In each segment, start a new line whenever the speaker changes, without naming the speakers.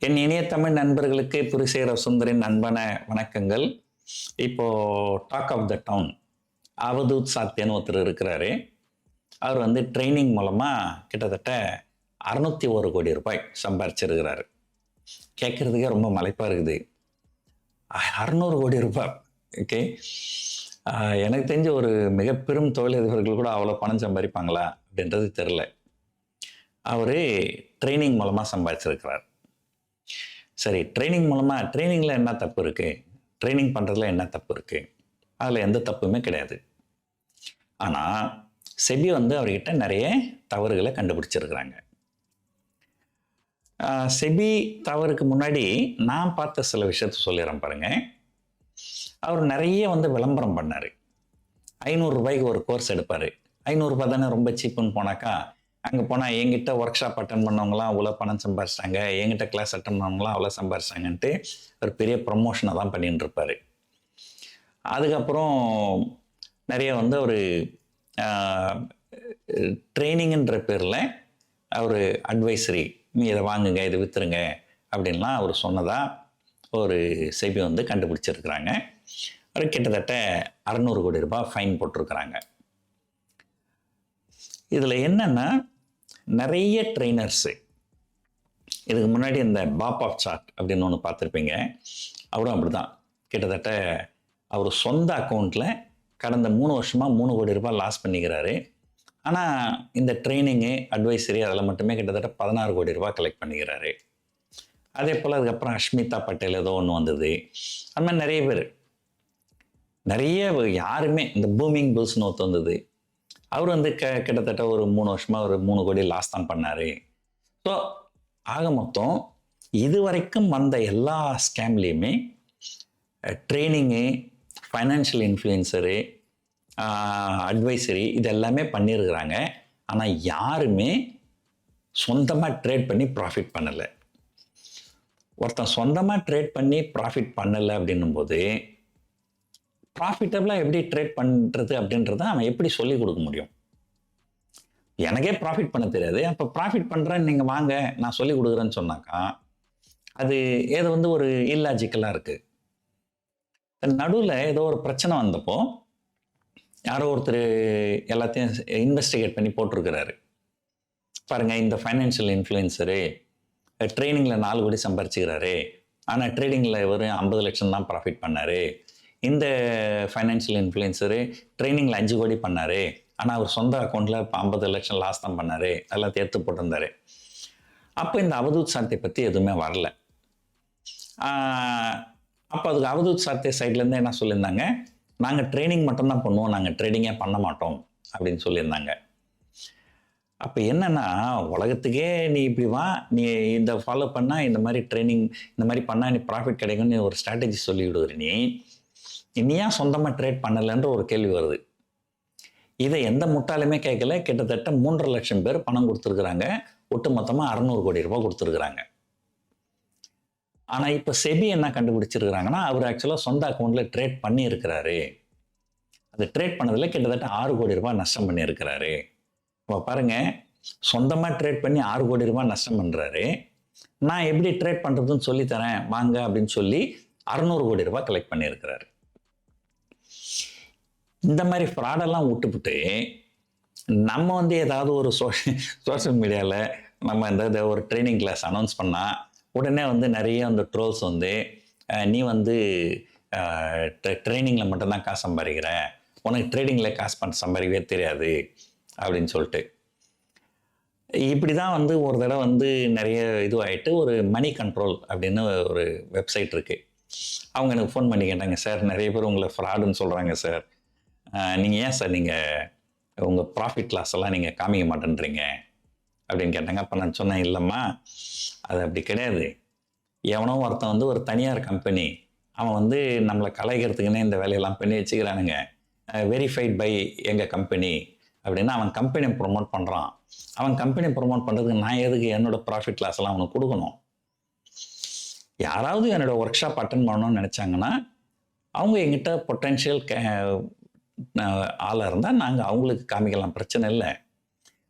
என் இனிய தமிழ் நண்பர்களுக்கு புரிசேர சுந்தரின் அன்பான வணக்கங்கள். இப்போ டாக் ஆஃப் த டவுன் அவதூத் சாத்தியன்னு ஒருத்தர் இருக்கிறாரு. அவர் வந்து ட்ரைனிங் மூலமாக கிட்டத்தட்ட 601 கோடி ரூபாய் சம்பாரிச்சிருக்கிறாரு. கேட்குறதுக்கே ரொம்ப மலைப்பாக இருக்குது. 600 கோடி ரூபாய். ஓகே, எனக்கு தெரிஞ்ச ஒரு மிக பெரும் தொழிலதிபர்கள் கூட அவ்வளோ பணம் சம்பாதிப்பாங்களா அப்படின்றது தெரில. அவர் ட்ரைனிங் மூலமாக சம்பாதிச்சிருக்கிறார். சரி, ட்ரைனிங்கில் என்ன தப்பு இருக்குது? ட்ரைனிங் பண்ணுறதுல என்ன தப்பு இருக்குது? அதில் எந்த தப்புமே கிடையாது. ஆனால் செபி வந்து அவர்கிட்ட நிறைய தவறுகளை கண்டுபிடிச்சிருக்கிறாங்க. செபி தவறுக்கு முன்னாடி நான் பார்த்த சில விஷயத்த சொல்லிடுறேன் பாருங்க. அவர் நிறைய வந்து விளம்பரம் பண்ணார். 500 ரூபாய்க்கு ஒரு கோர்ஸ் எடுப்பார். 500 ரூபாய் தானே ரொம்ப சீப்புன்னு போனாக்கா, அங்கே போனால் என்கிட்ட ஒர்க் ஷாப் அட்டன் பண்ணவங்களாம் அவ்வளோ பணம் சம்பாரிச்சிட்டாங்க, என்கிட்ட கிளாஸ் அட்டன் பண்ணவங்களாம் அவ்வளோ சம்பாரிச்சிட்டாங்கன்ட்டு ஒரு பெரிய ப்ரமோஷனை தான் பண்ணிட்டு இருப்பார். அதுக்கப்புறம் நிறைய வந்து ஒரு ட்ரைனிங்குன்ற பேரில் அவர் அட்வைசரி, நீ இதை வாங்குங்க, இதை விற்றுருங்க அப்படின்லாம் அவர் சொன்னதாக ஒரு செபி வந்து கண்டுபிடிச்சிருக்கிறாங்க. அவர் கிட்டத்தட்ட 600 கோடி ரூபாய் ஃபைன் போட்டிருக்கிறாங்க. இதில் என்னென்னா, நிறைய ட்ரெயினர்ஸு இதுக்கு முன்னாடி இந்த பாப் ஆஃப் சார்ட் அப்படின்னு ஒன்று பார்த்துருப்பீங்க. அவரும் அப்படி தான். கிட்டத்தட்ட அவர் சொந்த அக்கௌண்ட்டில் கடந்த 3 வருஷமாக 3 கோடி ரூபாய் லாஸ் பண்ணிக்கிறாரு. ஆனால் இந்த ட்ரைனிங்கு, அட்வைசரி அதில் மட்டுமே கிட்டத்தட்ட 16 கோடி ரூபாய் கலெக்ட் பண்ணிக்கிறாரு. அதே போல் அதுக்கப்புறம் அஷ்மிதா பட்டேல் ஏதோ ஒன்று வந்தது. அது மாதிரி நிறைய யாருமே, இந்த பூமிங் புல்ஸ்னு ஒருத்த வந்தது. அவர் வந்து கிட்டத்தட்ட ஒரு 3 வருஷமாக ஒரு 3 கோடி லாஸ் தான் பண்ணார். ஸோ ஆக மொத்தம் இது வரைக்கும் வந்த எல்லா ஸ்கேம்லேயுமே ட்ரைனிங்கு, ஃபைனான்ஷியல் இன்ஃப்ளூயன்சரு, அட்வைசரி இது எல்லாமே பண்ணியிருக்கிறாங்க. ஆனால் யாருமே சொந்தமாக ட்ரேட் பண்ணி ப்ராஃபிட் பண்ணலை. ஒருத்தன் சொந்தமாக ட்ரேட் பண்ணி ப்ராஃபிட் பண்ணலை அப்படின்னும்போது ப்ராஃபிட்டபிளாக எப்படி ட்ரேட் பண்ணுறது அப்படின்றத அவன் எப்படி சொல்லிக் கொடுக்க முடியும்? எனக்கே ப்ராஃபிட் பண்ண தெரியாது, அப்போ ப்ராஃபிட் பண்ணுறேன்னு நீங்கள் வாங்க நான் சொல்லிக் கொடுக்குறேன்னு சொன்னாக்கா அது ஏதோ வந்து ஒரு இல்லாஜிக்கலாக இருக்குது. நடுவில் ஏதோ ஒரு பிரச்சனை வந்தப்போ யாரோ ஒருத்தர் எல்லாத்தையும் இன்வெஸ்டிகேட் பண்ணி போட்டிருக்கிறாரு. பாருங்கள், இந்த ஃபைனான்ஷியல் இன்ஃப்ளூயன்சரு ட்ரைனிங்கில் 4 கோடி சம்பாரிச்சுக்கிறாரு, ஆனால் ட்ரேடிங்கில் வெறும் 50 லட்சம் தான் ப்ராஃபிட் பண்ணார். இந்த ஃபைனான்ஷியல் இன்ஃப்ளூயன்சரு ட்ரைனிங்கில் 5 கோடி பண்ணார், ஆனால் அவர் சொந்த அக்கௌண்ட்டில் இப்போ 50 லட்சம் லாஸ் தான் பண்ணார், அதெல்லாம் எடுத்து போட்டிருந்தார். அப்போ இந்த அவதூத் சார்த்தை பற்றி எதுவுமே வரல. அப்போ அதுக்கு அவதூத் சார்த்தை சைட்லேருந்து என்ன சொல்லியிருந்தாங்க, நாங்கள் ட்ரைனிங் மட்டும்தான் பண்ணுவோம், நாங்கள் ட்ரேடிங்கே பண்ண மாட்டோம் அப்படின்னு சொல்லியிருந்தாங்க. அப்போ என்னென்னா, உலகத்துக்கே நீ இப்படி வா, நீ இந்த ஃபாலோ பண்ணால் இந்த மாதிரி ட்ரைனிங், இந்த மாதிரி பண்ணால் நீ ப்ராஃபிட் கிடைக்கும்னு ஒரு ஸ்ட்ராட்டஜி சொல்லி விடுவார். நீ ஏன் சொந்தமாக ட்ரேட் பண்ணலைன்ற ஒரு கேள்வி வருது. இதை எந்த முட்டாலுமே கேட்கல. கிட்டத்தட்ட 3.5 லட்சம் பேர் பணம் கொடுத்துருக்குறாங்க. ஒட்டு மொத்தமாக 600 கோடி ரூபாய் கொடுத்துருக்குறாங்க. ஆனால் இப்போ செபி என்ன கண்டுபிடிச்சிருக்கிறாங்கன்னா, அவர் ஆக்சுவலாக சொந்த அக்கௌண்ட்டில் ட்ரேட் பண்ணி இருக்கிறாரு. அது ட்ரேட் பண்ணதில் கிட்டத்தட்ட 6 கோடி ரூபாய் நஷ்டம் பண்ணியிருக்கிறாரு. இப்போ பாருங்கள், சொந்தமாக ட்ரேட் பண்ணி 6 கோடி ரூபாய் நஷ்டம் பண்ணுறாரு. நான் எப்படி ட்ரேட் பண்ணுறதுன்னு சொல்லித்தரேன் வாங்க அப்படின்னு சொல்லி 600 கோடி ரூபாய் கலெக்ட் பண்ணியிருக்கிறாரு. இந்த மாதிரி ஃப்ராடெல்லாம் விட்டுப்புட்டு நம்ம வந்து ஏதாவது ஒரு சோஷியல் மீடியாவில் நம்ம இந்த ஒரு ட்ரைனிங் கிளாஸ் அனௌன்ஸ் பண்ணால் உடனே வந்து நிறைய அந்த ட்ரோல்ஸ் வந்து நீ வந்து ட்ரைனிங்கில் மட்டும்தான் காசு சம்பாதிக்கிற, உனக்கு ட்ரேடிங்கில் காசு சம்பாதிக்கவே தெரியாது அப்படின்னு சொல்லிட்டு இப்படி தான் வந்து ஒரு தடவை வந்து நிறைய இதுவாகிட்டு ஒரு மணி கண்ட்ரோல் அப்படின்னு ஒரு வெப்சைட் இருக்குது. அவங்க எனக்கு ஃபோன் பண்ணி கேட்டாங்க, சார் நிறைய பேர் உங்களை ஃப்ராடுன்னு சொல்கிறாங்க சார், நீங்கள் ஏன் சார் நீங்கள் உங்கள் ப்ராஃபிட் லாஸ் எல்லாம் நீங்கள் காமிக்க மாட்டேன்றீங்க அப்படின்னு கேட்டாங்க. அப்போ நான் சொன்னேன், இல்லைம்மா அது அப்படி கிடையாது. எவனோ ஒருத்தன் வந்து ஒரு தனியார் கம்பெனி, அவன் வந்து நம்மளை கலைக்கிறதுக்குன்னே இந்த வேலையெல்லாம் பண்ணி வச்சுக்கிறானுங்க, வெரிஃபைட் பை எங்கள் கம்பெனி அப்படின்னு அவன் கம்பெனியை ப்ரொமோட் பண்ணுறான். அவன் கம்பெனியை ப்ரொமோட் பண்ணுறதுக்கு நான் எதுக்கு என்னோடய ப்ராஃபிட் லாஸ் எல்லாம் அவனுக்கு கொடுக்கணும்? யாராவது என்னோடய ஒர்க் ஷாப் அட்டன் பண்ணணும்னு நினச்சாங்கன்னா அவங்க எங்கிட்ட பொட்டென்ஷியல் ஆளாக இருந்தால் நாங்கள் அவங்களுக்கு காமிக்கலாம், பிரச்சனை இல்லை.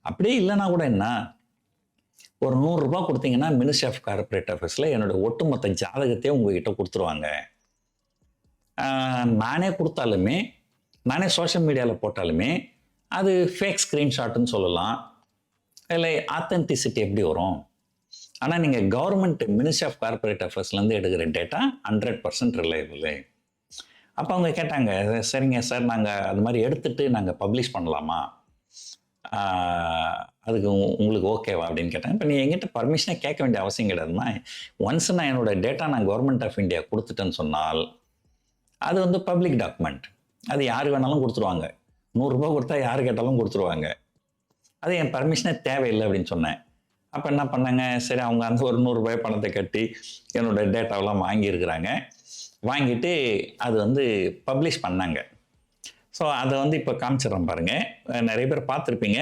அப்படியே இல்லைன்னா கூட என்ன, ஒரு 100 ரூபாய் கொடுத்தீங்கன்னா மினிஸ்ட்ரி ஆஃப் கார்ப்பரேட் அஃபேர்ஸில் என்னோட ஒட்டுமொத்த ஜாதகத்தையும் உங்ககிட்ட கொடுத்துருவாங்க. நானே கொடுத்தாலுமே, நானே சோஷியல் மீடியாவில் போட்டாலுமே அது ஃபேக் ஸ்க்ரீன்ஷாட்டுன்னு சொல்லலாம், இல்லை ஆத்தென்டிசிட்டி எப்படி வரும்? ஆனால் நீங்கள் கவர்மெண்ட் மினிஸ்ட்ரி ஆஃப் கார்ப்பரேட் அஃபேர்ஸ்லேருந்து எடுக்கிற டேட்டா 100% ரிலையபிள். அப்போ அவங்க கேட்டாங்க, சரிங்க சார், நாங்கள் அது மாதிரி எடுத்துட்டு நாங்கள் பப்ளிஷ் பண்ணலாமா, அதுக்கு உங்களுக்கு ஓகேவா அப்படின்னு கேட்டாங்க. இப்போ நீ எங்கிட்ட பர்மிஷனே கேட்க வேண்டிய அவசியம் கிடையாதுமா. ஒன்ஸ் நான் என்னோட டேட்டா நான் கவர்மெண்ட் ஆஃப் இந்தியா கொடுத்துட்டேன்னு சொன்னால் அது வந்து பப்ளிக் டாக்குமெண்ட், அது யார் வேணாலும் கொடுத்துருவாங்க. 100 ரூபாய் கொடுத்தா யார் கேட்டாலும் கொடுத்துருவாங்க. அது என் பர்மிஷனே தேவையில்லை அப்படின்னு சொன்னேன். அப்போ என்ன பண்ணாங்க, சரி அவங்க அந்த ஒரு 100 ரூபாய் பணத்தை கட்டி என்னோட டேட்டாவெல்லாம் வாங்கியிருக்கிறாங்க. வாங்கிட்டு அது வந்து பப்ளிஷ் பண்ணாங்க. ஸோ அதை வந்து இப்போ காமிச்சிடறேன் பாருங்கள். நிறைய பேர் பார்த்துருப்பீங்க,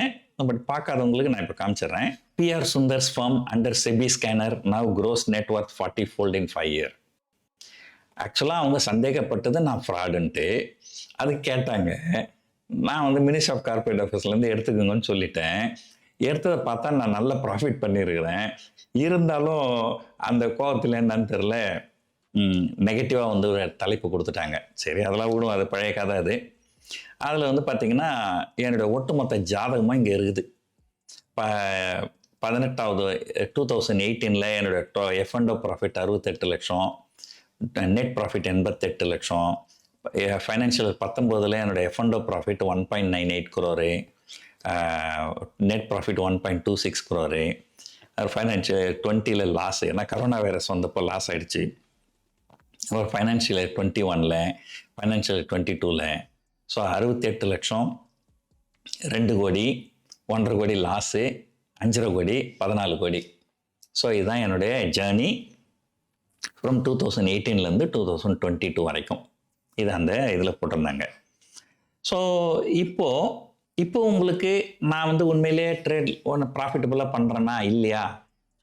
பட் பார்க்காதவங்களுக்கு நான் இப்போ காமிச்சிடுறேன். PR Sundar's firm under SEBI scanner now gross net worth 40-fold in 5 years. ஆக்சுவலாக அவங்க சந்தேகப்பட்டது நான் ஃப்ராடுன்ட்டு. அது கேட்டாங்க. நான் வந்து மினிஸ்ட்ரி ஆஃப் கார்ப்பரேட் அஃபேர்ஸ்லேருந்து எடுத்துக்கோங்கன்னு சொல்லிட்டேன். எடுத்ததை பார்த்தா நான் நல்ல ப்ராஃபிட் பண்ணியிருக்கிறேன். இருந்தாலும் அந்த கோபத்தில் என்னன்னு தெரில, நெகட்டிவாக வந்து ஒரு தலைப்பு கொடுத்துட்டாங்க. சரி, அதெல்லாம் விடும், அது பழைய கதை. அது அதில் வந்து பார்த்திங்கன்னா என்னுடைய ஒட்டுமொத்த ஜாதகமாக இங்கே இருக்குது. 18வது 2018 என்னோடய F&O ப்ராஃபிட் 68 லட்சம், நெட் ப்ராஃபிட் 88 லட்சம். ஃபைனான்ஷியல் 19 என்னோடய F&O profit 1.98 crore, net profit 1.26 crore. Financial 20 loss, ஏன்னா கரோனா வைரஸ் வந்தப்போ லாஸ் ஆகிடுச்சு. அப்புறம் ஃபைனான்ஷியல் 21, ஃபைனான்ஷியல் 22. ஸோ 68 லட்சம், 2 கோடி, 1.5 கோடி லாஸு, 5.5 கோடி, 14 கோடி. ஸோ இதுதான் என்னுடைய ஜேர்னி ஃப்ரம் 2018 2022 வரைக்கும். இது அந்த இதில் போட்டிருந்தாங்க. ஸோ இப்போ உங்களுக்கு நான் வந்து உண்மையிலேயே ட்ரேட் ஒன்று ப்ராஃபிட்டபுளாக பண்ணுறேன்னா இல்லையா?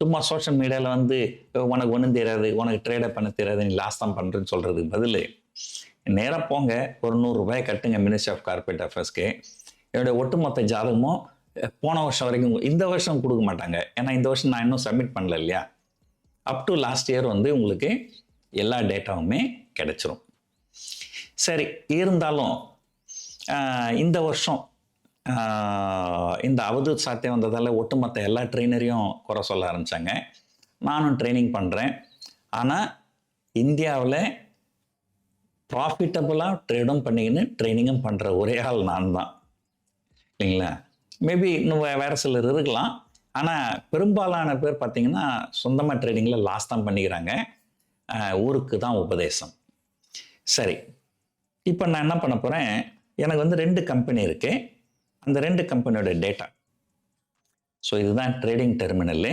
சும்மா சோஷியல் மீடியாவில் வந்து உனக்கு ஒன்றும் தெரியாது, உனக்கு ட்ரேடை பண்ண தெரியாது, நீ லாஸ் தான் பண்ணுறேன்னு சொல்கிறதுக்கு பதில் நேராக போங்க, ஒரு 100 ரூபாய் கட்டுங்க மினிஸ்ட்ரி ஆஃப் கார்ப்பரேட் அஃபேர்ஸ்க்கு. என்னுடைய ஒட்டுமொத்த ஜாதகமும் போன வருஷம் வரைக்கும், இந்த வருஷம் கொடுக்க மாட்டாங்க, ஏன்னா இந்த வருஷம் நான் இன்னும் சப்மிட் பண்ணல இல்லையா. அப் டு லாஸ்ட் இயர் வந்து உங்களுக்கு எல்லா டேட்டாவுமே கிடைச்சிரும். சரி, இருந்தாலும் இந்த வருஷம் இந்த அவதூத் சாத்தியம் வந்ததால் ஒட்டுமொத்த எல்லா ட்ரெயினரையும் குறை சொல்ல ஆரம்பித்தாங்க. நானும் ட்ரைனிங் பண்ணுறேன். ஆனால் இந்தியாவில் ப்ராஃபிட்டபுளாக ட்ரேடும் பண்ணிக்கின்னு ட்ரைனிங்கும் பண்ணுற ஒரே ஆள் நான் தான், இல்லைங்களா? மேபி இன்னும் வேறு சிலர் இருக்கலாம். ஆனால் பெரும்பாலான பேர் பார்த்திங்கன்னா சொந்தமாக ட்ரேடிங்கில் லாஸ் தான் பண்ணிக்கிறாங்க. ஊருக்கு தான் உபதேசம். சரி, இப்போ நான் என்ன பண்ண போகிறேன், எனக்கு வந்து 2 கம்பெனி இருக்குது. அந்த 2 கம்பெனியோட டேட்டா. ஸோ இதுதான் ட்ரேடிங் டெர்மினலு.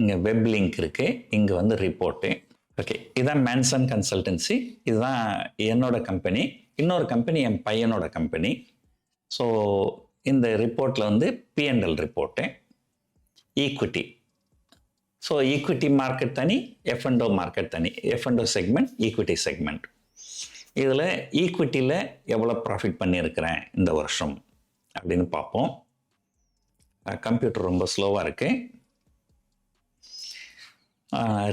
இங்கே வெப் லிங்க் இருக்குது, இங்கே வந்து ரிப்போர்ட்டு. ஓகே, இதுதான் மேன்சன் கன்சல்டன்சி. இதுதான் என்னோட கம்பெனி. இன்னொரு கம்பெனி என் பையனோட கம்பெனி. ஸோ இந்த ரிப்போர்ட்டில் வந்து P&L report, equity. So equity market தனி, F&O மார்க்கெட் தனி. F&O segment, equity segment. இதில் ஈக்விட்டியில் எவ்வளோ ப்ராஃபிட் பண்ணியிருக்கிறேன் இந்த வருஷம் அப்படின்னு பார்ப்போம். கம்ப்யூட்டர் ரொம்ப ஸ்லோவாக இருக்குது.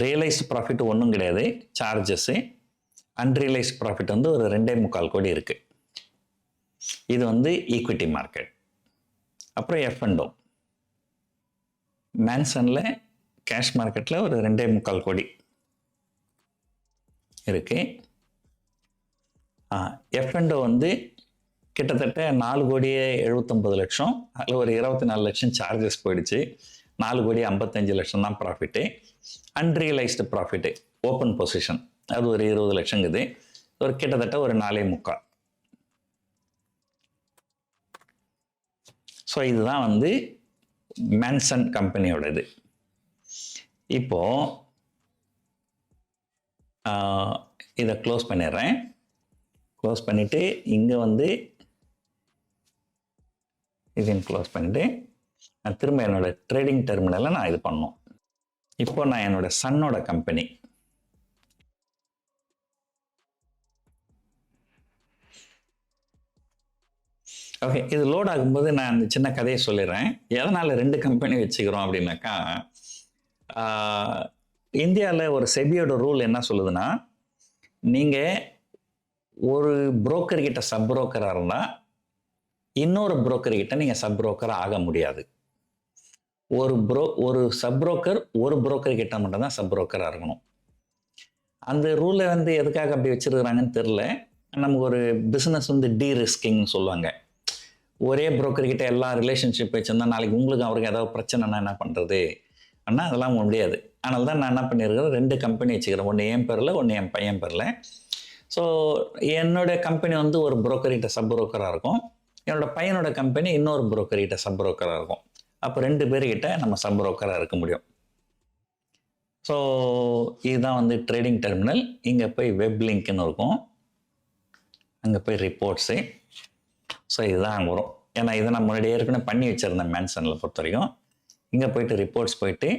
ரியலைஸ்டு ப்ராஃபிட் ஒன்றும் கிடையாது, சார்ஜஸ்ஸு. அன்ரியலைஸ்டு ப்ராஃபிட் வந்து ஒரு 2.25 கோடி இருக்குது. இது வந்து ஈக்விட்டி மார்க்கெட். அப்புறம் F&O மேன்சனில் கேஷ் மார்க்கெட்டில் ஒரு 2.25 கோடி இருக்குது. F&O வந்து கிட்டத்தட்ட 4,79,00,000. அதில் ஒரு 24 லட்சம் சார்ஜஸ் போயிடுச்சு. 4,55 லட்சம் தான் profit. Unrealised profit open position அது ஒரு 20 லட்சங்குது. ஒரு கிட்டத்தட்ட ஒரு 4.25. ஸோ இதுதான் வந்து மேன்சன் கம்பெனியோடது. இப்போது இதை க்ளோஸ் பண்ணிடுறேன். க்ளோஸ் பண்ணிவிட்டு இங்கே வந்து இதையும் க்ளோஸ் பண்ணிவிட்டு நான் திரும்ப என்னோடய ட்ரேடிங் டெர்மினலில் நான் இது பண்ணணும். இப்போ நான் என்னோடய சன்னோட கம்பெனி ஓகே, இது லோட் ஆகும்போது நான் அந்த சின்ன கதையை சொல்லிடுறேன். எதனால் 2 கம்பெனி வச்சுக்கிறோம் அப்படின்னாக்கா, இந்தியாவில் ஒரு செபியோட ரூல் என்ன சொல்லுதுன்னா, நீங்கள் ஒரு புரோக்கர் கிட்ட சப் புரோக்கராக இருந்தால் இன்னொரு புரோக்கர் கிட்ட நீங்கள் சப் புரோக்கர் ஆக முடியாது. ஒரு சப் புரோக்கர் ஒரு புரோக்கர் கிட்ட மட்டும்தான் சப் புரோக்கராக இருக்கணும். அந்த ரூலை வந்து எதுக்காக அப்படி வச்சிருக்கிறாங்கன்னு தெரில. நமக்கு ஒரு பிஸ்னஸ் வந்து டீரிஸ்கிங்னு சொல்லுவாங்க. ஒரே புரோக்கர் கிட்ட எல்லா ரிலேஷன்ஷிப் வச்சுருந்தா நாளைக்கு உங்களுக்கு அவருக்கு ஏதாவது பிரச்சனைனா என்ன பண்ணுறது? ஆனால் அதெல்லாம் முடியாது. அதனால தான் நான் என்ன பண்ணியிருக்கிறேன், 2 கம்பெனி வச்சுக்கிறேன். ஒன்று என் பேரில், ஒன்று என் பையன் பேரில். ஸோ என்னுடைய கம்பெனி வந்து ஒரு புரோக்கர்கிட்ட சப் புரோக்கராக இருக்கும். என்னோட பையனோட கம்பெனி இன்னொரு புரோக்கர்கிட்ட சப் புரோக்கராக இருக்கும். அப்போ 2 பேர்கிட்ட நம்ம சப் புரோக்கராக இருக்க முடியும். ஸோ இதுதான் வந்து ட்ரேடிங் டெர்மினல். இங்கே போய் வெப் லிங்க்னு இருக்கும், அங்கே போய் ரிப்போர்ட்ஸு. ஸோ இதுதான் அங்கே வரும். ஏன்னா இதை நான் முன்னாடி ஏற்கனவே பண்ணி வச்சுருந்தேன் மேன்சனில் பொறுத்த வரைக்கும். இங்கே போயிட்டு ரிப்போர்ட்ஸ் போயிட்டு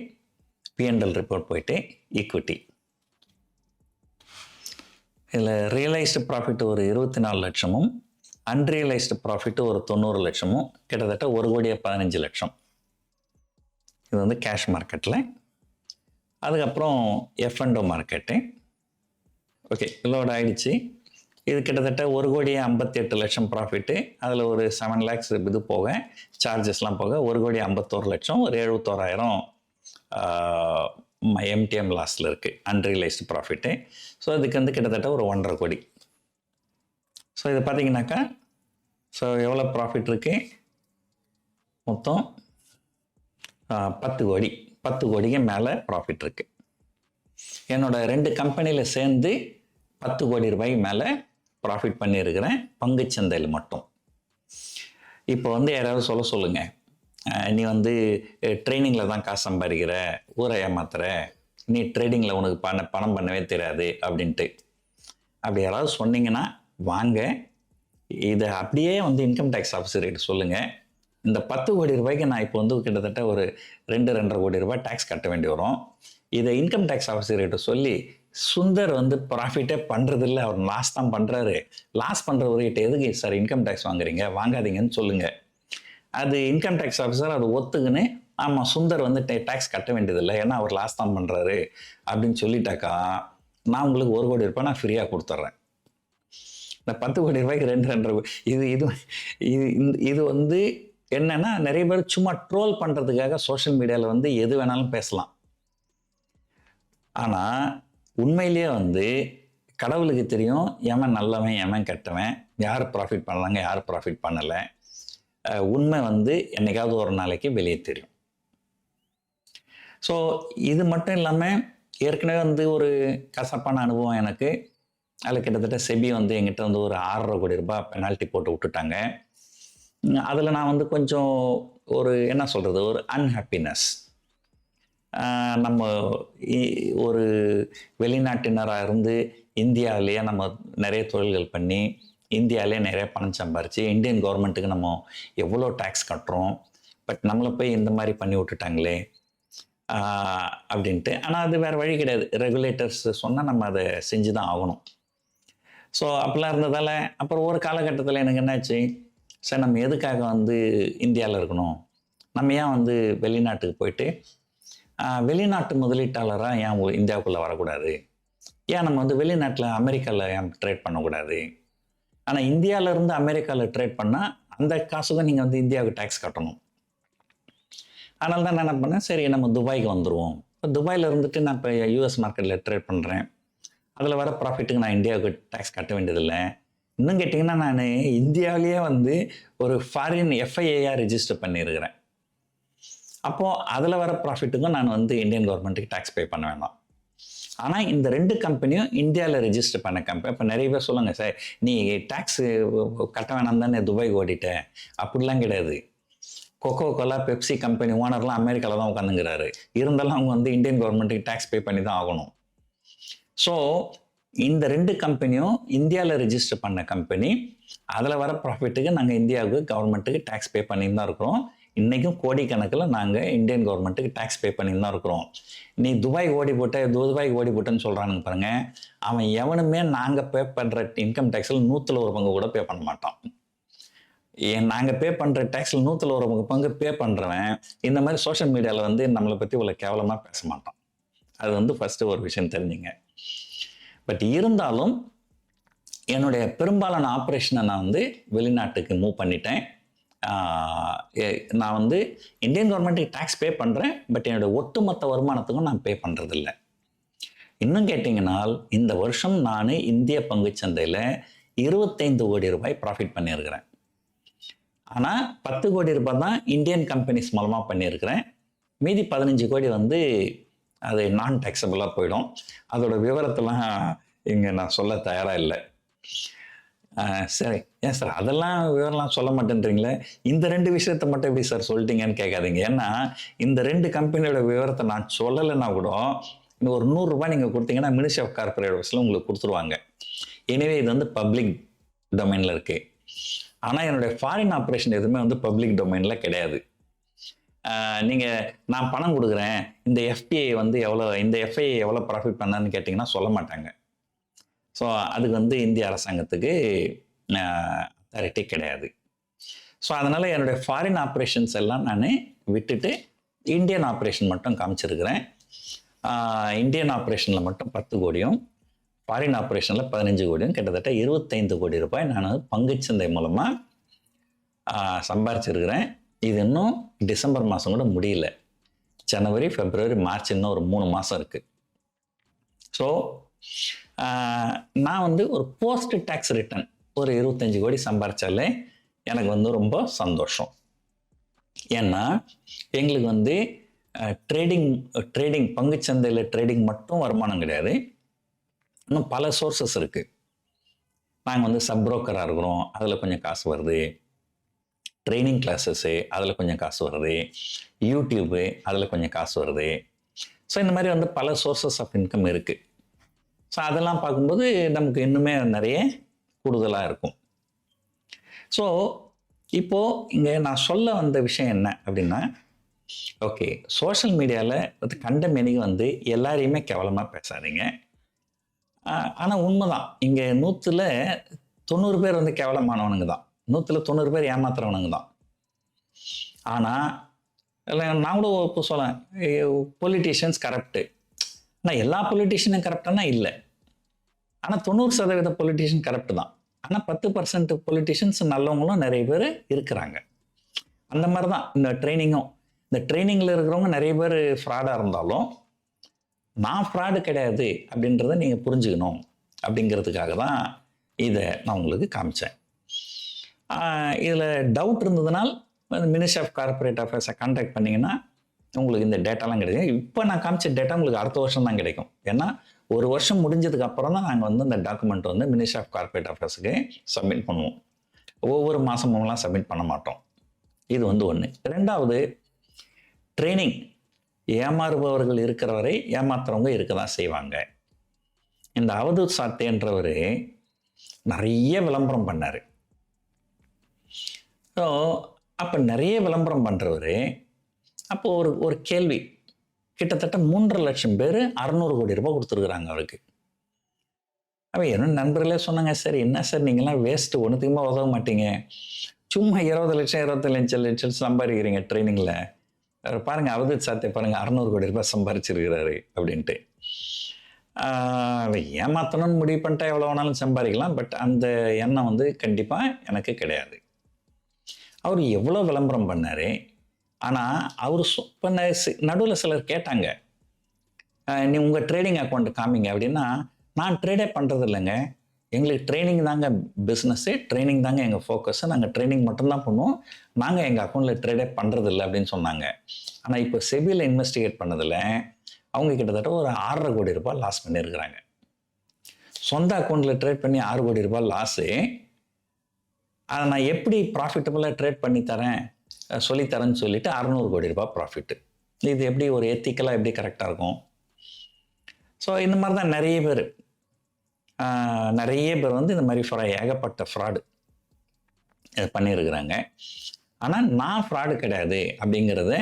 பிஎன்எல் ரிப்போர்ட் போயிட்டு ஈக்விட்டி. இதில் ரியலைஸ்டு ப்ராஃபிட் ஒரு 24 லட்சமும் அன்ரியலைஸ்டு ப்ராஃபிட் ஒரு 90 லட்சமும் கிட்டத்தட்ட 1,15,00,000. இது வந்து கேஷ் மார்க்கெட்டில். அதுக்கப்புறம் எஃப்என்டோ மார்க்கெட்டு. ஓகே, லோட் ஆகிடுச்சு. இது கிட்டத்தட்ட 1,58,00,000 ப்ராஃபிட்டு. அதில் ஒரு 7 lakhs இது போக சார்ஜஸ்லாம் போக 1,51,00,000, ஒரு 71,000 எம்டிஎம் லாஸில் இருக்குது அன்ரியலைஸ்டு ப்ராஃபிட்டு. ஸோ அதுக்கு வந்து கிட்டத்தட்ட ஒரு 1.5 கோடி. ஸோ இதை பார்த்தீங்கன்னாக்கா, ஸோ எவ்வளோ ப்ராஃபிட் இருக்குது? மொத்தம் 10 கோடி. 10 கோடிக்கு மேலே ப்ராஃபிட் இருக்குது. என்னோட 2 கம்பெனியில் சேர்ந்து 10 கோடி ரூபாய்க்கு மேலே ப்ராஃபிட் பண்ணியிருக்கிறேன் பங்குச்சந்தையில் மட்டும். இப்போ வந்து யாராவது சொல்லுங்கள், நீ வந்து ட்ரைனிங்கில் தான் காசு சம்பாதிக்கிற, ஊரை ஏமாத்துற, நீ ட்ரேடிங்கில் உனக்கு பணம் பண்ணவே தெரியாது அப்படின்ட்டு. அப்படி யாராவது சொன்னீங்கன்னா வாங்க, இதை அப்படியே வந்து இன்கம் டேக்ஸ் ஆஃபீஸர்கிட்ட சொல்லுங்கள். இந்த 10 கோடி ரூபாய்க்கு நான் இப்போ வந்து கிட்டத்தட்ட ஒரு 2-2.5 கோடி ரூபாய் டேக்ஸ் கட்ட வேண்டி வரும். இதை இன்கம் டேக்ஸ் ஆஃபீஸர்கிட்ட சொல்லி, சுந்தர் வந்து ப்ராஃபிட்டே பண்ணுறதில்ல, அவர் லாஸ் தான் பண்ணுறாரு, லாஸ் பண்ணுறவர்கிட்ட எதுக்கு சார் இன்கம் டேக்ஸ் வாங்குறீங்க, வாங்காதீங்கன்னு சொல்லுங்கள். அது இன்கம் டேக்ஸ் ஆஃபீஸர் அதை ஒத்துக்குன்னு, ஆமாம் சுந்தர் வந்து டேக்ஸ் கட்ட வேண்டியதில்லை ஏன்னா அவர் லாஸ் தான் பண்ணுறாரு அப்படின்னு சொல்லிட்டாக்கா, நான் உங்களுக்கு 1 கோடி ரூபாய் நான் ஃப்ரீயாக கொடுத்துட்றேன். இந்த 10 கோடி ரூபாய்க்கு 2-2.5 கோடி. இது வந்து என்னன்னா, நிறைய பேர் சும்மா ட்ரோல் பண்ணுறதுக்காக சோஷியல் மீடியாவில் வந்து எது வேணாலும் பேசலாம். ஆனால் உண்மையிலேயே வந்து கடவுளுக்கு தெரியும் எவன் நல்லவன் எவன் கெட்டவன், யார் ப்ராஃபிட் பண்ணலாங்க யார் ப்ராஃபிட் பண்ணலை. உண்மை வந்து என்னைக்காவது ஒரு நாளைக்கு வெளியே தெரியும். ஸோ இது மட்டும் இல்லாமல் ஏற்கனவே வந்து ஒரு கசப்பான அனுபவம் எனக்கு. அதில் கிட்டத்தட்ட செபி வந்து எங்கிட்ட வந்து ஒரு 6.5 கோடி ரூபாய் பெனால்ட்டி போட்டு விட்டுட்டாங்க. அதில் நான் வந்து கொஞ்சம் ஒரு என்ன சொல்கிறது, ஒரு அன்ஹாப்பினஸ். நம்ம ஒரு வெளிநாட்டினராக இருந்து இந்தியாவிலேயே நம்ம நிறைய தொழில்கள் பண்ணி இந்தியாவிலே நிறைய பணம் சம்பாரிச்சு இந்தியன் கவர்மெண்ட்டுக்கு நம்ம எவ்வளோ டேக்ஸ் கட்டுறோம், பட் நம்மளை போய் இந்த மாதிரி பண்ணி விட்டுட்டாங்களே அப்படின்ட்டு. ஆனால் அது வேறு வழி கிடையாது, ரெகுலேட்டர்ஸ் சொன்னால் நம்ம அதை செஞ்சு தான் ஆகணும். ஸோ அப்படிலாம் இருந்ததால் அப்புறம் ஒரு காலகட்டத்தில் எனக்கு என்னாச்சு, சார் நம்ம எதுக்காக வந்து இந்தியாவில் இருக்கணும், நம்ம ஏன் வந்து வெளிநாட்டுக்கு போயிட்டு வெளிநாட்டு முதலீட்டாளராக ஏன் இந்தியாவுக்குள்ளே வரக்கூடாது, ஏன் நம்ம வந்து வெளிநாட்டில் அமெரிக்காவில் ஏன் ட்ரேட் பண்ணக்கூடாது. ஆனால் இந்தியாவிலேருந்து அமெரிக்காவில் ட்ரேட் பண்ணால் அந்த காசுக்கும் நீங்கள் வந்து இந்தியாவுக்கு டேக்ஸ் கட்டணும். அதனால தான் நான் என்ன பண்ணேன், சரி நம்ம துபாய்க்கு வந்துடுவோம். இப்போ துபாயில் இருந்துட்டு நான் இப்போ யூஎஸ் மார்க்கெட்டில் ட்ரேட் பண்ணுறேன், அதில் வர ப்ராஃபிட்டுக்கு நான் இந்தியாவுக்கு டேக்ஸ் கட்ட வேண்டியதில்லை. இன்னும் கேட்டிங்கன்னா, நான் இந்தியாவிலேயே வந்து ஒரு ஃபாரின் எஃப்ஐஏஆர் ரெஜிஸ்டர் பண்ணியிருக்கிறேன். அப்போது அதில் வர ப்ராஃபிட்டுக்கும் நான் வந்து இந்தியன் கவர்மெண்ட்டுக்கு டேக்ஸ் பே பண்ண வேண்டாம். ஆனால் இந்த 2 கம்பெனியும் இந்தியாவில் ரெஜிஸ்டர் பண்ண கம்பெனி. இப்போ நிறைய பேர் சொல்லுங்கள், சார் நீ டேக்ஸு கட்ட வேணாம் தானே துபாய்க்கு ஓடிட்டேன். அப்படிலாம் கிடையாது. கொக்கோ கோலா பெப்சி கம்பெனி ஓனர்லாம் அமெரிக்காவில் தான் உட்காந்துங்கிறாரு, இருந்தாலும் அவங்க வந்து இந்தியன் கவர்மெண்ட்டுக்கு டேக்ஸ் பே பண்ணி தான் ஆகணும். ஸோ இந்த 2 கம்பெனியும் இந்தியாவில் ரெஜிஸ்டர் பண்ண கம்பெனி, அதில் வர ப்ராஃபிட்டுக்கு நாங்கள் இந்தியாவுக்கு கவர்மெண்ட்டுக்கு டேக்ஸ் பே பண்ணி தான் இருக்கிறோம். இன்றைக்கும் கோடிக்கணக்கில் நாங்கள் இந்தியன் கவர்மெண்ட்டுக்கு டேக்ஸ் பே பண்ணி தான் இருக்கிறோம். நீ துபாய்க்கு ஓடி போட்டேன்னு சொல்கிறானுங்க பாருங்கள், அவன் எவனுமே நாங்கள் பே பண்ணுற இன்கம் டேக்ஸில் 100ல் 1 பங்கு கூட பே பண்ண மாட்டான். நாங்கள் பே பண்ணுற டேக்ஸில் 100ல் ஒரு பங்கு பே பண்ணுறவன் இந்த மாதிரி சோஷியல் மீடியாவில் வந்து நம்மளை பற்றி இவ்வளோ கேவலமாக பேச மாட்டான். அது வந்து ஃபஸ்ட்டு ஒரு விஷயம் தெரிஞ்சுங்க. பட் இருந்தாலும் என்னுடைய பெரும்பாலான ஆப்ரேஷனை நான் வந்து வெளிநாட்டுக்கு மூவ் பண்ணிட்டேன். நான் வந்து இந்தியன் கவர்மெண்ட்டுக்கு டேக்ஸ் பே பண்ணுறேன், பட் என்னுடைய ஒட்டுமொத்த வருமானத்துக்கும் நான் பே பண்ணுறதில்ல. இன்னும் கேட்டிங்கன்னா இந்த வருஷம் நான் இந்திய பங்குச்சந்தையில் 25 கோடி ரூபாய் ப்ராஃபிட் பண்ணியிருக்கிறேன். ஆனால் 10 கோடி ரூபாய் தான் இந்தியன் கம்பெனிஸ் மூலமாக பண்ணியிருக்கிறேன். மீதி 15 கோடி வந்து அது நான் டேக்ஸபிளாக போயிடும். அதோட விவரத்தெல்லாம் இங்கே நான் சொல்ல தயாராக இல்லை. சரி, ஏன் சார் அதெல்லாம் விவரம்லாம் சொல்ல மாட்டேன்றீங்களே, இந்த 2 விஷயத்த மட்டும் எப்படி சார் சொல்லிட்டீங்கன்னு கேட்காதீங்க. ஏன்னா இந்த 2 கம்பெனியோட விவரத்தை நான் சொல்லலைன்னா கூட இன்னும் ஒரு 100 ரூபாய் நீங்கள் கொடுத்தீங்கன்னா மினிஸ்ட்ரி ஆஃப் கார்பரேட் அஃபேர்ஸில் உங்களுக்கு கொடுத்துருவாங்க. எனவே இது வந்து பப்ளிக் டொமைனில் இருக்குது. ஆனால் என்னுடைய ஃபாரின் ஆப்ரேஷன் எதுவுமே வந்து பப்ளிக் டொமைனில் கிடையாது. நீங்கள் நான் பணம் கொடுக்குறேன், இந்த எஃபிஐ வந்து இந்த எஃப்ஐஐ எவ்வளோ ப்ராஃபிட் பண்ணான்னு கேட்டிங்கன்னா சொல்ல மாட்டாங்க. ஸோ அதுக்கு வந்து இந்திய அரசாங்கத்துக்கு அத்தாரிட்டி கிடையாது. ஸோ அதனால் என்னுடைய ஃபாரின் ஆப்ரேஷன்ஸ் எல்லாம் நான் விட்டுட்டு இந்தியன் ஆப்ரேஷன் மட்டும் காமிச்சிருக்கிறேன். இந்தியன் ஆப்ரேஷனில் மட்டும் 10 கோடியும், ஃபாரின் ஆப்ரேஷனில் 15 கோடியும், கிட்டத்தட்ட 25 கோடி ரூபாய் நான் பங்குச்சந்தை மூலமாக சம்பாரிச்சிருக்கிறேன். இது இன்னும் டிசம்பர் மாதம் கூட முடியல. ஜனவரி, பிப்ரவரி, மார்ச் இன்னும் ஒரு 3 மாதம் இருக்குது. ஸோ நான் வந்து ஒரு போஸ்ட் டேக்ஸ் ரிட்டர்ன் ஒரு 25 கோடி சம்பாரிச்சாலே எனக்கு வந்து ரொம்ப சந்தோஷம். ஏன்னா எங்களுக்கு வந்து ட்ரேடிங் பங்குச்சந்தையில் ட்ரேடிங் மட்டும் வருமானம் கிடையாது, இன்னும் பல சோர்சஸ் இருக்குது. நாங்கள் வந்து சப் புரோக்கராக இருக்கிறோம், அதில் கொஞ்சம் காசு வருது. ட்ரைனிங் கிளாஸஸ்ஸு, அதில் கொஞ்சம் காசு வருது. யூடியூப்பு, அதில் கொஞ்சம் காசு வருது. ஸோ இந்த மாதிரி வந்து பல சோர்சஸ் ஆஃப் இன்கம் இருக்குது. ஸோ அதெல்லாம் பார்க்கும்போது நமக்கு இன்னுமே நிறைய கூடுதலாக இருக்கும். ஸோ இப்போது இங்கே நான் சொல்ல வந்த விஷயம் என்ன அப்படின்னா, ஓகே, சோஷியல் மீடியாவில் வந்து கண்ட மெனிக்கு வந்து எல்லாரையுமே கேவலமாக பேசாதீங்க. ஆனால் உண்மைதான், இங்கே 100ல் 90 பேர் வந்து கேவலமானவனுங்க தான், 100ல் 90 பேர் ஏமாத்துறவனுங்க தான். ஆனால் இல்லை, நான் கூட இப்போ சொல்லேன், பொலிட்டீஷியன்ஸ் கரப்டு. ஆனால் எல்லா பொலிட்டீஷியனும் கரப்டானா இல்லை. ஆனால் 90% பொலிட்டீஷியன் கரப்டு தான். ஆனால் 10% பொலிட்டீஷியன்ஸ் நல்லவங்களும் நிறைய பேர் இருக்கிறாங்க. அந்த மாதிரி தான் இந்த ட்ரைனிங்கும். இந்த ட்ரைனிங்கில் இருக்கிறவங்க நிறைய பேர் ஃப்ராடாக இருந்தாலும் நான் ஃப்ராடு கிடையாது அப்படின்றத நீங்கள் புரிஞ்சுக்கணும் அப்படிங்கிறதுக்காக தான் இதை நான் உங்களுக்கு காமிச்சேன். இதில் டவுட் இருந்ததுனால் மினிஸ்ட்ரி ஆஃப் கார்பரேட் அஃபேர்ஸை கான்டாக்ட் பண்ணிங்கன்னா உங்களுக்கு இந்த டேட்டாலாம் கிடைக்கும். இப்போ நான் காமிச்ச டேட்டா உங்களுக்கு அடுத்த வருஷம் தான் கிடைக்கும். ஏன்னா ஒரு வருஷம் முடிஞ்சதுக்கு அப்புறம் தான் நாங்கள் வந்து இந்த டாக்குமெண்ட் வந்து மினிஸ்ட்ரி ஆஃப் கார்பரேட் அஃபேர்ஸுக்கு சப்மிட் பண்ணுவோம். ஒவ்வொரு மாதமெல்லாம் சப்மிட் பண்ண மாட்டோம். இது வந்து ஒன்று. ரெண்டாவது, ட்ரைனிங் ஏமாறுபவர்கள் இருக்கிற வரை ஏமாத்துறவங்க இருக்க தான் செய்வாங்க. இந்த அவதூத் சாத்தேன்றவர் நிறைய விளம்பரம் பண்ணார். ஸோ அப்போ நிறைய விளம்பரம் பண்ணுறவர், அப்போது ஒரு கேள்வி, கிட்டத்தட்ட 3.5 லட்சம் பேர் 600 கோடி ரூபாய் கொடுத்துருக்குறாங்க அவருக்கு. அப்போ என்னோட நண்பர்களே சொன்னாங்க, சார் என்ன சார் நீங்களாம் வேஸ்ட்டு, ஒன்றுத்துக்குமே உதவ மாட்டீங்க, சும்மா 20 லட்சம் 25 லட்சம் சம்பாதிக்கிறீங்க ட்ரைனிங்கில், பாருங்கள் அவதூத் சாத்தே பாருங்கள் 600 கோடி ரூபாய் சம்பாரிச்சிருக்கிறாரு அப்படின்ட்டு. ஏமாற்றணும்னு முடிவு பண்ணிட்டா எவ்வளோ வேணாலும் சம்பாதிக்கலாம். பட் அந்த எண்ணம் வந்து கண்டிப்பாக எனக்கு கிடையாது. அவர் எவ்வளோ விளம்பரம் பண்ணார். ஆனால் அவர் பண்ண நடுவில் சிலர் கேட்டாங்க, நீ உங்கள் ட்ரேடிங் அக்கௌண்ட் காமிங்க அப்படின்னா, நான் ட்ரேடே பண்ணுறது இல்லைங்க, எங்களுக்கு ட்ரைனிங் தாங்க பிஸ்னஸ்ஸு, ட்ரைனிங் தாங்க எங்கள் ஃபோக்கஸ்ஸு, நாங்கள் ட்ரைனிங் மட்டும்தான் பண்ணுவோம், நாங்கள் எங்கள் அக்கௌண்ட்டில் ட்ரேடே பண்ணுறதில்ல அப்படின்னு சொன்னாங்க. ஆனால் இப்போ செபியில் இன்வெஸ்டிகேட் பண்ணதில் அவங்க கிட்டத்தட்ட ஒரு 6.5 கோடி ரூபாய் லாஸ் பண்ணியிருக்கிறாங்க. சொந்த அக்கௌண்ட்டில் ட்ரேட் பண்ணி 6 கோடி ரூபாய் லாஸு. அதை நான் எப்படி ப்ராஃபிட்டபுளாக ட்ரேட் பண்ணி தரேன் சொல்லித்தரேன்னு சொல்லிட்டு 600 கோடி ரூபாய் ப்ராஃபிட்டு. இது எப்படி ஒரு எத்திக்கலாக எப்படி கரெக்டாக இருக்கும்? ஸோ இந்த மாதிரி தான் நிறைய பேர் வந்து இந்த மாதிரி ஏகப்பட்ட ஃப்ராடு பண்ணியிருக்கிறாங்க. ஆனால் நான் ஃப்ராடு கிடையாது அப்படிங்கிறத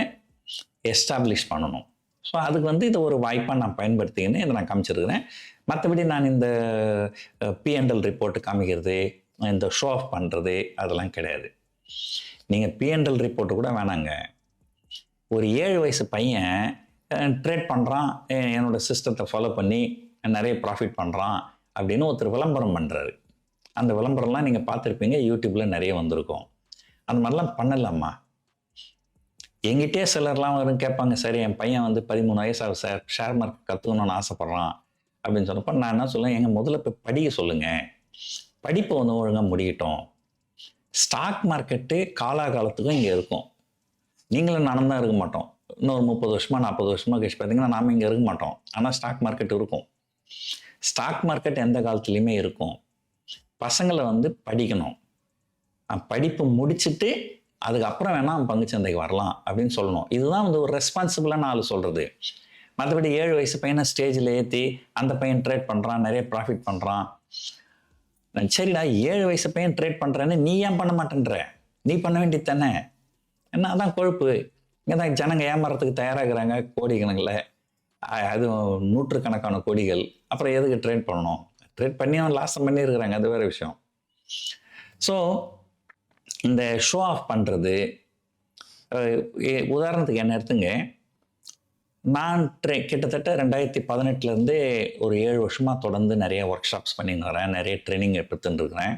எஸ்டாப்ளிஷ் பண்ணணும். ஸோ அதுக்கு வந்து இதை ஒரு வாய்ப்பாக நான் பயன்படுத்திக்கின்னு இதை நான் காமிச்சிருக்கிறேன். மற்றபடி நான் இந்த P&L ரிப்போர்ட்டு காமிக்கிறது, இந்த ஷோ ஆஃப் பண்ணுறது அதெல்லாம் கிடையாது. நீங்கள் பிஎன்எல் ரிப்போர்ட்டு கூட வேணாங்க. ஒரு 7 வயசு பையன் ட்ரேட் பண்ணுறான், என்னோடய சிஸ்டத்தை ஃபாலோ பண்ணி நிறைய ப்ராஃபிட் பண்ணுறான் அப்படின்னு ஒருத்தர் விளம்பரம் பண்ணுறாரு. அந்த விளம்பரம்லாம் நீங்கள் பார்த்துருப்பீங்க, யூடியூப்பில் நிறைய வந்திருக்கும். அந்த மாதிரிலாம் பண்ணலாமா? எங்கிட்டே சிலர்லாம் வரும் கேட்பாங்க, சரி என் பையன் வந்து 13 வயசாகும் சார், ஷேர் மார்க்கெட் கற்றுக்கணும்னு ஆசைப்பட்றான் அப்படின்னு சொன்னப்போ நான் என்ன சொல்லுவேன், எங்கள் முதல்ல போய் படிக்க சொல்லுங்கள், படிப்பை வந்து ஒழுங்காக முடிக்கட்டும். ஸ்டாக் மார்க்கெட்டு காலாகாலத்துக்கும் இங்கே இருக்கும். நீங்களும் நானும் தான் இருக்க மாட்டோம். இன்னொரு 30 வருஷமா 40 வருஷமா கழிச்சு பார்த்தீங்கன்னா நாம் இங்கே இருக்க மாட்டோம். ஆனால் ஸ்டாக் மார்க்கெட் இருக்கும். ஸ்டாக் மார்க்கெட் எந்த காலத்துலேயுமே இருக்கும். பசங்களை வந்து படிக்கணும், படிப்பு முடிச்சுட்டு அதுக்கப்புறம் வேணால் பங்குச்சந்தைக்கு வரலாம் அப்படின்னு சொல்லணும். இதுதான் வந்து ஒரு ரெஸ்பான்சிபிளான ஆள் சொல்கிறது. மற்றபடி 7 வயசு பையனை ஸ்டேஜில் ஏற்றி அந்த பையன் ட்ரேட் பண்ணுறான், நிறைய ப்ராஃபிட் பண்ணுறான். சரிடா, 7 வயசு பையன் ட்ரேட் பண்ணுறேன்னு நீ ஏன் பண்ண மாட்டேன்ற? நீ பண்ண வேண்டியது தானே. என்ன அதான் கொழுப்பு. இங்கே தான் ஜனங்க ஏமாறத்துக்கு தயாராகிறாங்க கோடிக்கணக்கில், அதுவும் நூற்றுக்கணக்கான கோடிகள். அப்புறம் எதுக்கு ட்ரேட் பண்ணணும்? ட்ரேட் பண்ணி அவன் லாஸ் பண்ணியிருக்கிறாங்க, அது வேறு விஷயம். ஸோ இந்த ஷோ ஆஃப் பண்ணுறது, உதாரணத்துக்கு என்ன எடுத்துங்க, நான் கிட்டத்தட்ட 2018 ஒரு 7 வருஷமாக தொடர்ந்து நிறைய ஒர்க் ஷாப்ஸ் பண்ணின்னு வரேன், நிறைய ட்ரைனிங் எடுத்துன்னு இருக்கிறேன்.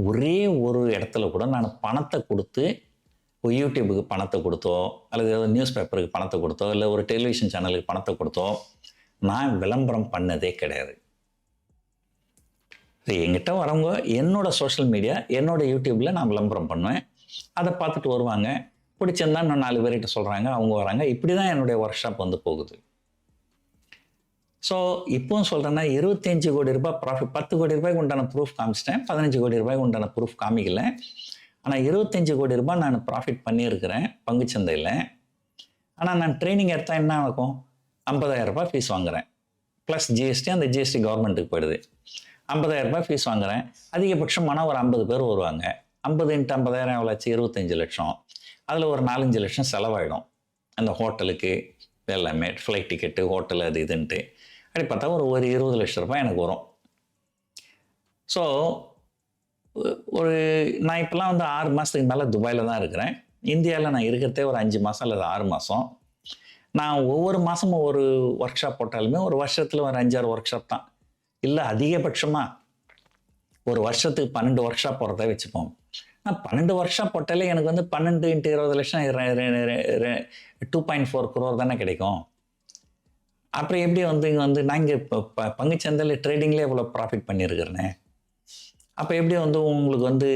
ஒரே ஒரு இடத்துல கூட நான் பணத்தை கொடுத்து, யூடியூபுக்கு பணத்தை கொடுத்தோ அல்லது நியூஸ் பேப்பருக்கு பணத்தை கொடுத்தோ இல்லை ஒரு டெலிவிஷன் சேனலுக்கு பணத்தை கொடுத்தோ நான் விளம்பரம் பண்ணதே கிடையாது. என்கிட்ட வரவங்க என்னோட சோஷியல் மீடியா, என்னோட யூடியூப்பில் நான் விளம்பரம் பண்ணுவேன். அதை பார்த்துட்டு வருவாங்க, பிடிச்சிருந்தா இன்னும் 4 பேர்கிட்ட சொல்கிறாங்க, அவங்க வராங்க. இப்படி தான் என்னுடைய ஒர்க் ஷாப் வந்து போகுது. ஸோ இப்போவும் சொல்கிறேன்னா 25 கோடி ரூபாய் ப்ராஃபிட், 10 கோடி ரூபாய்க்கு உண்டான ப்ரூஃப் காமிச்சிட்டேன், 15 கோடி ரூபாய்க்கு உண்டான ப்ரூஃப் காமிக்கல. ஆனால் 25 கோடி ரூபாய் நான் ப்ராஃபிட் பண்ணியிருக்கிறேன் பங்குச்சந்தையில். ஆனால் நான் ட்ரைனிங் எடுத்தால் என்ன ஆகும்? 50,000 ரூபாய் ஃபீஸ் வாங்குகிறேன், ப்ளஸ் ஜிஎஸ்டி. அந்த ஜிஎஸ்டி கவர்மெண்ட்டுக்கு போயிடுது. 50,000 ரூபாய் ஃபீஸ் வாங்குகிறேன். அதிகபட்சமான ஒரு 50 பேர் வருவாங்க. 50 × 50,000 எவ்வளோச்சு? 25 லட்சம். அதில் ஒரு 4-5 லட்சம் செலவாயிடும் அந்த ஹோட்டலுக்கு, எல்லாமே ஃப்ளைட் டிக்கெட்டு, ஹோட்டல், அது இதுன்ட்டு. அப்படி பார்த்தா ஒரு 20 லட்சம் ரூபாய் எனக்கு வரும். ஸோ நான் இப்போலாம் வந்து 6 மாதத்துக்கு மேலே துபாயில் தான் இருக்கிறேன். இந்தியாவில் நான் இருக்கிறதே ஒரு 5 மாதம் அல்லது 6 மாதம். நான் ஒவ்வொரு மாதமும் ஒரு ஒர்க் ஷாப் போட்டாலுமே ஒரு வருஷத்தில் ஒரு 5-6 ஒர்க் ஷாப் தான். இல்லை அதிகபட்சமாக ஒரு வருஷத்துக்கு 12 ஒர்க் ஷாப் போகிறத வச்சுப்போம். நான் 12 ஒர்க் ஷாப் போட்டாலே எனக்கு வந்து 12 × 20 லட்சம் 2.4 crore தானே கிடைக்கும். அப்புறம் எப்படி வந்து இங்கே வந்து நான் இங்கே இப்போ பங்குச்சந்தையில் ட்ரேடிங்லேயே இவ்வளோ ப்ராஃபிட் பண்ணியிருக்கிறேனே, அப்போ எப்படி வந்து உங்களுக்கு வந்து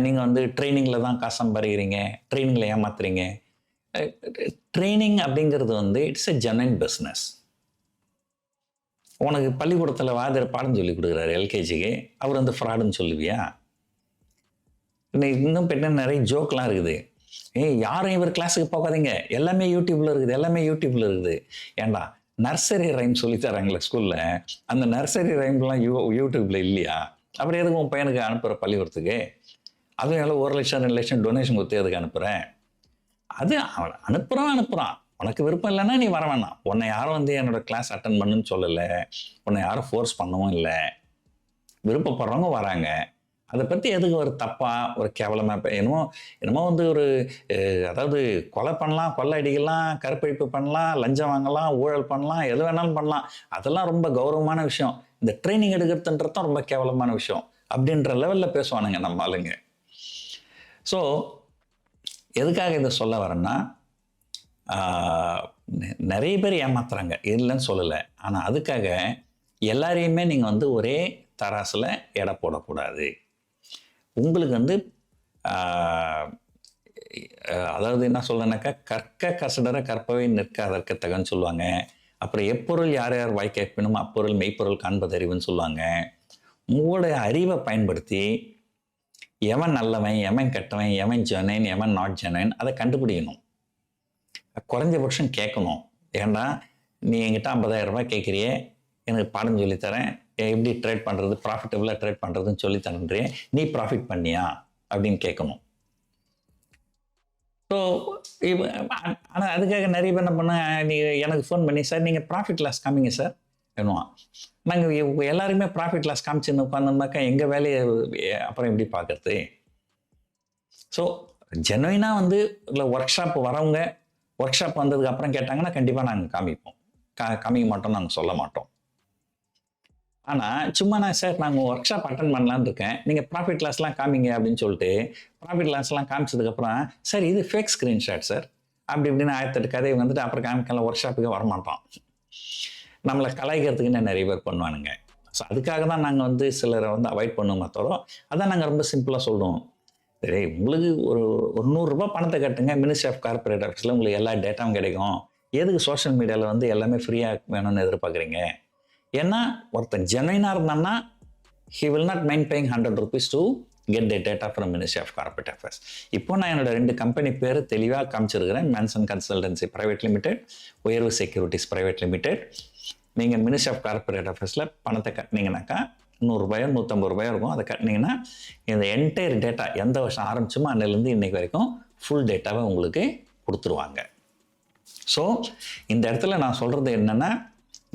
நீங்கள் வந்து ட்ரைனிங்கில் தான் காசு சம்பாதிக்கிறீங்க, ட்ரைனிங்கில் ஏமாத்துறீங்க? ட்ரைனிங் அப்படிங்கிறது வந்து இட்ஸ் எ ஜென்யூன் பிஸ்னஸ். உனக்கு பள்ளிக்கூடத்தில் வாத்தியார் பாடம் சொல்லி கொடுக்குறாரு எல்கேஜிக்கு, அவர் வந்து ஃப்ராடுன்னு சொல்லுவியா? இன்னும் பெண்ண நிறைய ஜோக்கெலாம் இருக்குது. யாரும் இவர் கிளாஸுக்கு போகாதீங்க, எல்லாமே யூடியூப்பில் இருக்குது, எல்லாமே யூடியூப்பில் இருக்குது. ஏண்டா நர்சரி ரைம் சொல்லி தராங்களே ஸ்கூலில், அந்த நர்சரி ரைம்லாம் யூடியூப்பில் இல்லையா? அப்புறம் எதுக்கு உன் பையனுக்கு அனுப்புகிற பள்ளிக்கூடத்துக்கு? அதுவும் எவ்வளோ 1 லட்சம் 2 லட்சம் டொனேஷன் கொடுத்து எதுக்கு அனுப்புகிறேன்? அது அவன் அனுப்புகிறான். உனக்கு விருப்பம் இல்லைன்னா நீ வர வேணாம். உன்னை யாரும் வந்து என்னோட கிளாஸ் அட்டன் பண்ணுன்னு சொல்லலை, உன்னை யாரும் ஃபோர்ஸ் பண்ணவும் இல்லை. விருப்பப்படுறவங்க வராங்க. அதை பற்றி எதுக்கு ஒரு தப்பாக, ஒரு கேவலமாக, என்னமோ வந்து ஒரு அதாவது கொலை பண்ணலாம், கொள்ளை அடிக்கலாம், கற்பழிப்பு பண்ணலாம், லஞ்சம் வாங்கலாம், ஊழல் பண்ணலாம், எது வேணாலும் பண்ணலாம். அதெல்லாம் ரொம்ப கௌரவமான விஷயம். இந்த ட்ரைனிங் எடுக்கிறதுன்றது தான் ரொம்ப கேவலமான விஷயம் அப்படின்ற லெவலில் பேசுவானுங்க நம்ம ஆளுங்க. ஸோ எதுக்காக இதை சொல்ல வரேன்னா, நிறைய பேர் ஏமாத்துறாங்க, இல்லைன்னு சொல்லலை. ஆனால் அதுக்காக எல்லாரையுமே நீங்கள் வந்து ஒரே தராசில் எடை போடக்கூடாது. உங்களுக்கு வந்து அதாவது என்ன சொல்கிறேன்னாக்கா, கற்க கசடர கற்பவை நிற்க அதற்கத்தகன்னு சொல்லுவாங்க. அப்புறம் எப்பொருள் யார் யார் வாய் கேட்பினும் அப்பொருள் மெய்ப்பொருள் காண்பதறிவுன்னு சொல்லுவாங்க. உங்களுடைய அறிவை பயன்படுத்தி எவன் நல்லவன், எவன் கெட்டவன், எவன் ஜெனன், எவன் நாட் ஜெனன், அதை கண்டுபிடிக்கணும். குறைஞ்சபட்சம் கேட்கணும். ஏன்னா நீ என்கிட்ட 50,000 ரூபாய் கேட்குறியே, எனக்கு பாடம் சொல்லித்தரேன், எப்படி ட்ரேட் பண்ணுறது, ப்ராஃபிட்டபுளாக ட்ரேட் பண்ணுறதுன்னு சொல்லித்தரேன்றே, நீ ப்ராஃபிட் பண்ணியா அப்படின்னு கேட்கணும். ஸோ ஆனால் அதுக்காக நிறைய பேர் என்ன பண்ணால், நீ எனக்கு ஃபோன் பண்ணி, சார் நீங்கள் ப்ராஃபிட் லாஸ் காமிங்க சார் வேணுவான். நாங்கள் எல்லாருமே ப்ராஃபிட் லாஸ் காமிச்சுன்னு உட்காந்துருந்தாக்கா எங்கள் வேலையை அப்புறம் எப்படி பார்க்குறது? ஸோ ஜெனுவினாக வந்து இல்லை ஒர்க் ஷாப் வரவங்க ஒர்க் ஷாப் வந்ததுக்கு அப்புறம் கேட்டாங்கன்னா கண்டிப்பாக நாங்கள் காமிப்போம். காமிக்க மாட்டோம், நாங்கள் சொல்ல மாட்டோம். ஆனால் சும்மா நான் சார் நாங்கள் ஒர்க் ஷாப் அட்டன் பண்ணலான்னு இருக்கேன், நீங்கள் ப்ராஃபிட் லாஸ்லாம் காமிங்க அப்படின்னு சொல்லிட்டு ப்ராஃபிட் லாஸ்லாம் காமிச்சதுக்கப்புறம் சார் இது ஃபேக் ஸ்க்ரீன்ஷாட் சார் அப்படி இப்படின்னு 1008 கதையை வந்துட்டு அப்புறம் காமிக்கலாம் ஒர்க் ஷாப்புக்கே வரமாட்டோம். நம்மளை கலாய்க்கிறதுக்குன்னு நிறைய பேர் பண்ணுவானுங்க. ஸோ அதுக்காக தான் நாங்கள் வந்து சிலரை வந்து அவாய்ட் பண்ணுவோமே தவிர அதான் நாங்கள் ரொம்ப சிம்பிளாக சொல்லுவோம். சரி உங்களுக்கு ஒரு ₹100 பணத்தை கட்டுங்க, மினிஸ்ட்ரி ஆஃப் கார்பரேட் ஆஃபீஸில் உங்களுக்கு எல்லா டேட்டாவும் கிடைக்கும். எதுக்கு சோஷியல் மீடியாவில் வந்து எல்லாமே ஃப்ரீயாக வேணும்னு எதிர்பார்க்குறீங்க? ஏன்னா ஒருத்தன் ஜெனுயினாக இருந்தான்னா he will not mind paying ₹100 to get the data from Ministry of Corporate Affairs. இப்போ நான் என்னோட 2 கம்பெனி பேர் தெளிவாக காமிச்சிருக்கிறேன். மேன்சன் கன்சல்டன்சி பிரைவேட் லிமிடெட், உயர்வு செக்யூரிட்டிஸ் பிரைவேட் லிமிடெட். நீங்கள் மினிஸ்ட்ரி ஆஃப் கார்பரேட் அஃபேர்ஸில் பணத்தை கட்டினீங்கன்னாக்கா ₹100 ₹150 இருக்கும். அதை கட்டினீங்கன்னா இந்த என்டையர் டேட்டா எந்த வருஷம் ஆரம்பிச்சோமோ அன்னிலேருந்து இன்னைக்கு வரைக்கும் ஃபுல் டேட்டாவை உங்களுக்கு கொடுத்துருவாங்க. ஸோ இந்த இடத்துல நான் சொல்கிறது என்னென்னா,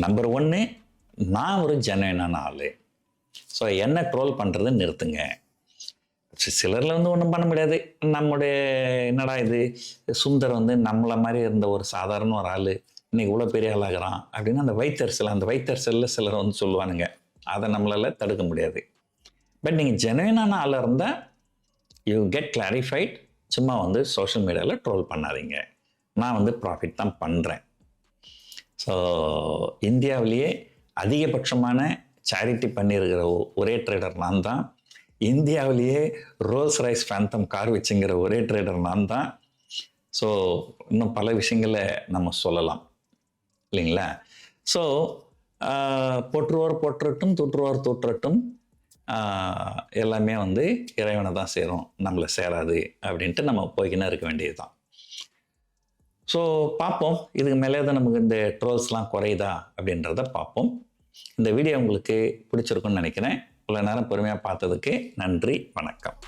நம்பர் 1 நான் ஒரு ஜெனுயினான ஆள். ஸோ என்ன ட்ரோல் பண்ணுறதை நிறுத்துங்க. சிலரில் வந்து ஒன்றும் பண்ண முடியாது. நம்முடைய என்னடா இது சுந்தர் வந்து நம்மளை மாதிரி இருந்த ஒரு சாதாரண ஒரு ஆள் இன்னைக்கு இவ்வளோ பெரிய ஆளாகிறான் அப்படின்னு அந்த வயிற்றறிச்சலில் சிலர் வந்து சொல்லுவானுங்க. அதை நம்மளால் தடுக்க முடியாது. பட் நீங்கள் ஜெனுவினான ஆளாக இருந்தால் யூ கெட் கிளாரிஃபைட். சும்மா வந்து சோஷியல் மீடியாவில் ட்ரோல் பண்ணாதீங்க. நான் வந்து ப்ராஃபிட் தான் பண்ணுறேன். ஸோ இந்தியாவிலேயே அதிகபட்சமான சேரிட்டி பண்ணியிருக்கிற ஒரே ட்ரேடர் நான் தான். இந்தியாவிலேயே ரோல்ஸ் ராய்ஸ் ஃபேந்தம் கார் வச்சுங்கிற ஒரே ட்ரேடர் நான் தான். ஸோ இன்னும் பல விஷயங்களை நம்ம சொல்லலாம் இல்லைங்களா? ஸோ போற்றுவோர் போற்றட்டும், தூற்றுவோர் தூற்றட்டும், எல்லாமே வந்து இறைவனை தான் சேரும், நம்மளை சேராது அப்படின்ட்டு நம்ம போய்க்கினே இருக்க வேண்டியது தான். ஸோ பார்ப்போம், இதுக்கு மேலே தான் நமக்கு இந்த ட்ரோல்ஸ்லாம் குறையுதா அப்படின்றத பார்ப்போம். இந்த வீடியோ உங்களுக்கு பிடிச்சிருக்குன்னு நினைக்கிறேன். இவ்வளோ நேரம் பொறுமையாக பார்த்ததுக்கு நன்றி, வணக்கம்.